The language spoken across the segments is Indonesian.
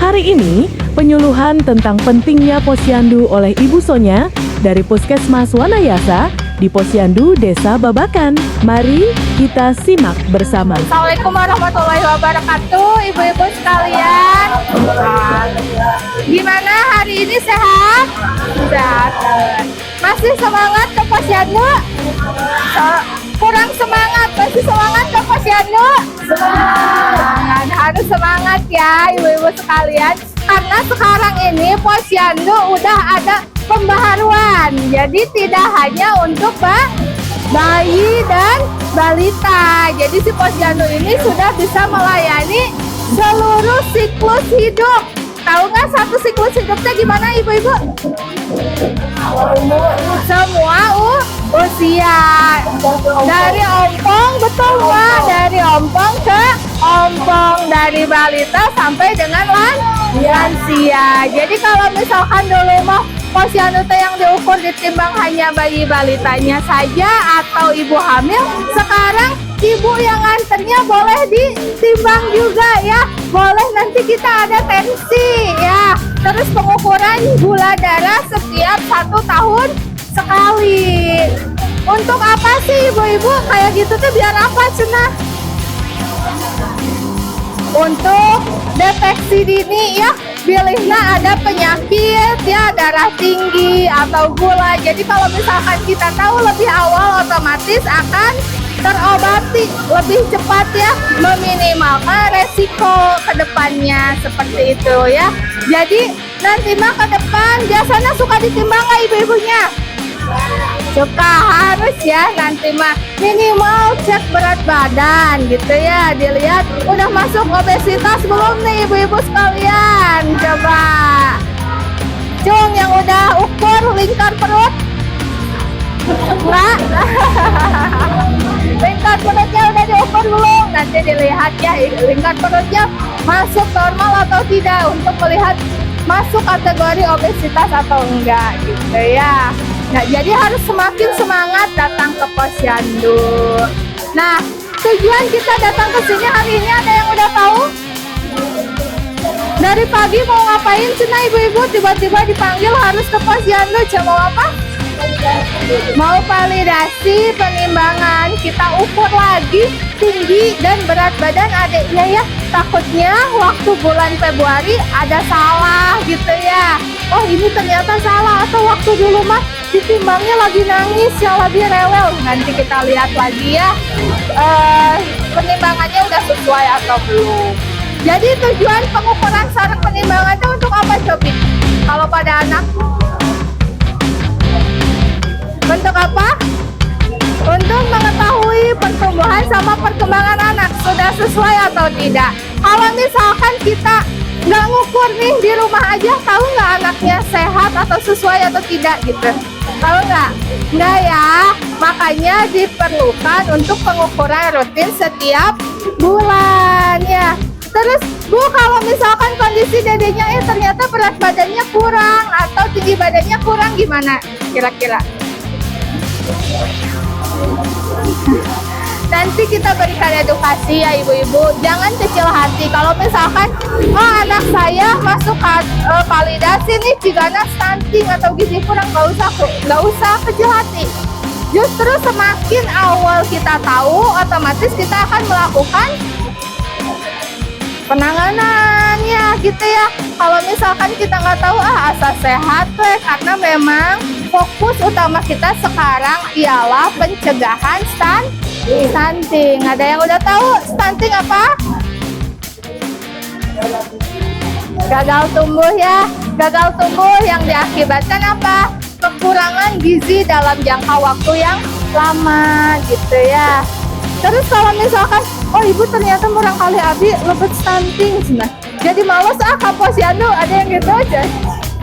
Hari ini, penyuluhan tentang pentingnya posyandu oleh Ibu Sonya dari Puskesmas Wanayasa di Posyandu Desa Babakan. Mari kita simak bersama. Assalamualaikum warahmatullahi wabarakatuh, ibu-ibu sekalian. Gimana hari ini, sehat? Sehat. Masih semangat ke posyandu? Kurang semangat, masih semangat ke posyandu? Semangat, harus semangat ya ibu-ibu sekalian. Karena sekarang ini posyandu udah ada pembaharuan. Jadi tidak hanya untuk bayi dan balita. Jadi si posyandu ini sudah bisa melayani seluruh siklus hidup. Tahu nggak satu siklus hidupnya gimana ibu-ibu? Semua usia. Dari ompong, betul nggak? Dari ompong ke ompong. Dari balita sampai dengan lansia. Jadi kalau misalkan dulu mah posyandu yang diukur ditimbang hanya bayi balitanya saja atau ibu hamil, sekarang ibu yang nganternya boleh ditimbang juga ya. Boleh, nanti kita ada tensi ya. Terus pengukuran gula darah setiap 1 tahun sekali. Untuk apa sih ibu-ibu kayak gitu tuh, biar apa cenah? Untuk deteksi dini ya, pilihnya ada penyakit ya, darah tinggi atau gula. Jadi kalau misalkan kita tahu lebih awal, otomatis akan terobati lebih cepat ya, meminimalkan resiko kedepannya seperti itu ya. Jadi nanti mah ke depan biasanya suka ditimbang nggak ibu-ibunya? Suka, harus ya. Nanti mah minimal cek berat badan gitu ya, dilihat udah masuk obesitas belum nih ibu-ibu sekalian. Coba Cung yang udah ukur lingkar perut enggak? Lingkar perutnya udah diukur belum? Nanti dilihat ya lingkar perutnya masuk normal atau tidak, untuk melihat masuk kategori obesitas atau enggak gitu ya. Nah, jadi harus semakin semangat datang ke posyandu. Nah, tujuan kita datang ke sini hari ini ada yang udah tahu? Dari pagi mau ngapain cina ibu-ibu, tiba-tiba dipanggil harus ke posyandu. Mau apa? Mau validasi penimbangan. Kita ukur lagi tinggi dan berat badan adiknya ya. Takutnya waktu bulan Februari ada salah gitu ya. Oh, ini ternyata salah, atau waktu dulu mah ditimbangnya lagi nangis yang lebih rewel. Nanti kita lihat lagi ya penimbangannya udah sesuai atau belum. Jadi tujuan pengukuran saraf penimbangan itu untuk apa Cobi? Kalau pada anak, untuk apa? Untuk mengetahui pertumbuhan sama perkembangan anak sudah sesuai atau tidak. Kalau misalkan kita nggak ngukur nih di rumah aja, tahu nggak anaknya sehat atau sesuai atau tidak gitu? Tahu nggak? Nggak ya. Makanya diperlukan untuk pengukuran rutin setiap bulan ya. Terus Bu, kalau misalkan kondisi dedenya ternyata berat badannya kurang atau tinggi badannya kurang, gimana kira-kira? Nanti kita berikan edukasi ya ibu-ibu. Jangan kecil hati kalau misalkan anak saya masuk validasi nih jigana stunting atau gizi kurang, nggak usah kecil hati. Justru semakin awal kita tahu, otomatis kita akan melakukan penanganannya gitu ya. Kalau misalkan kita nggak tahu asal sehat karena memang fokus utama kita sekarang ialah pencegahan stunting. Ada yang udah tahu stunting apa? Gagal tumbuh ya. Gagal tumbuh yang diakibatkan apa? Kekurangan gizi dalam jangka waktu yang lama gitu ya. Terus kalau misalkan ibu ternyata murang kali abi lebet stunting nah, jadi males ke posyandu, ada yang gitu aja.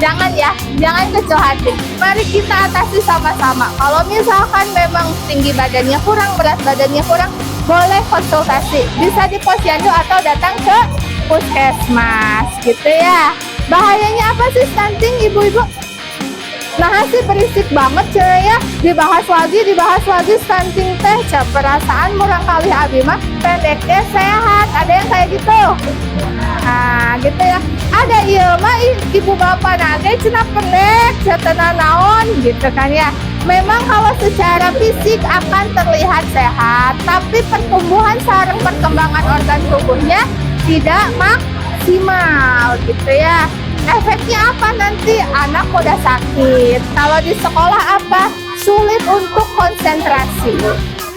Jangan ya, jangan kecil hati. Mari kita atasi sama-sama. Kalau misalkan memang tinggi badannya kurang, berat badannya kurang, boleh konsultasi. Bisa di posyandu atau datang ke puskesmas gitu ya. Bahayanya apa sih stunting ibu-ibu? Nah sih berisik banget cuy ya. Dibahas lagi stunting teh. Perasaan murang kali abi mah pendeknya sehat. Ada yang kayak gitu. Nah gitu ya. ada iya mah ibu bapak nage cenah pendek cenah naon gitu kan ya. Memang kalau secara fisik akan terlihat sehat, tapi pertumbuhan sarang perkembangan organ tubuhnya tidak maksimal gitu ya. Efeknya apa nanti? Anak mudah sakit. Kalau di sekolah apa? Sulit untuk konsentrasi.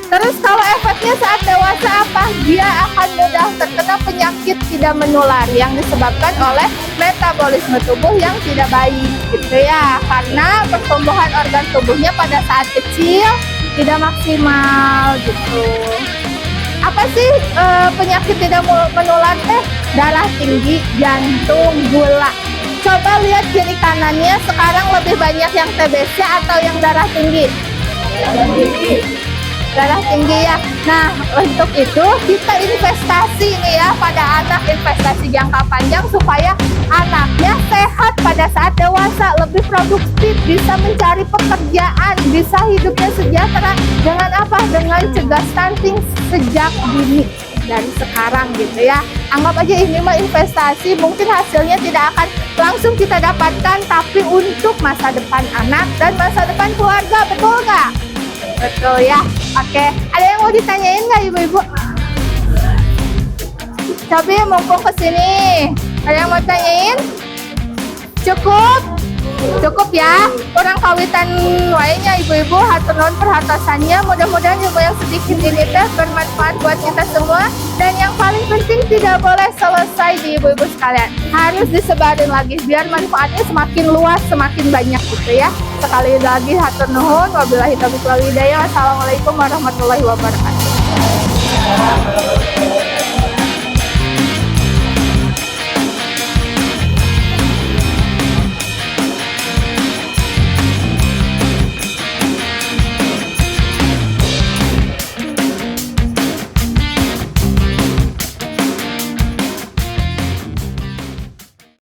Terus kalau efeknya saat dewasa apa? Dia akan mudah terkena penyakit tidak menular yang disebabkan oleh metabolisme tubuh yang tidak baik gitu ya. Karena pertumbuhan organ tubuhnya pada saat kecil tidak maksimal gitu. Apa sih penyakit tidak menular teh? Darah tinggi, jantung, gula. Coba lihat kiri kanannya, sekarang lebih banyak yang TBC atau yang darah tinggi? Darah tinggi ya. Nah, untuk itu kita investasi nih ya pada anak, investasi jangka panjang supaya anaknya sehat pada saat dewasa, lebih produktif, bisa mencari pekerjaan, bisa hidupnya sejahtera. Dengan apa? Dengan cegah stunting sejak dini dari sekarang gitu ya. Anggap aja ini mah investasi, mungkin hasilnya tidak akan langsung kita dapatkan, tapi untuk masa depan anak dan masa depan keluarga, betul nggak? Betul ya. Oke, ada yang mau ditanyain nggak ibu-ibu? Coba mumpung kesini, ada yang mau tanyain? Cukup? Cukup ya. Kurang kawitan wainya ibu-ibu, hatur nuhun perhatosannya. Mudah-mudahan ilmu yang sedikit ini teh bermanfaat buat kita semua. Dan yang paling penting tidak boleh selesai di ibu-ibu sekalian. Harus disebarin lagi biar manfaatnya semakin luas, semakin banyak gitu ya. Sekali lagi hatur nuhun. Wabillahi taufiq wal hidayah. Wassalamualaikum warahmatullahi wabarakatuh.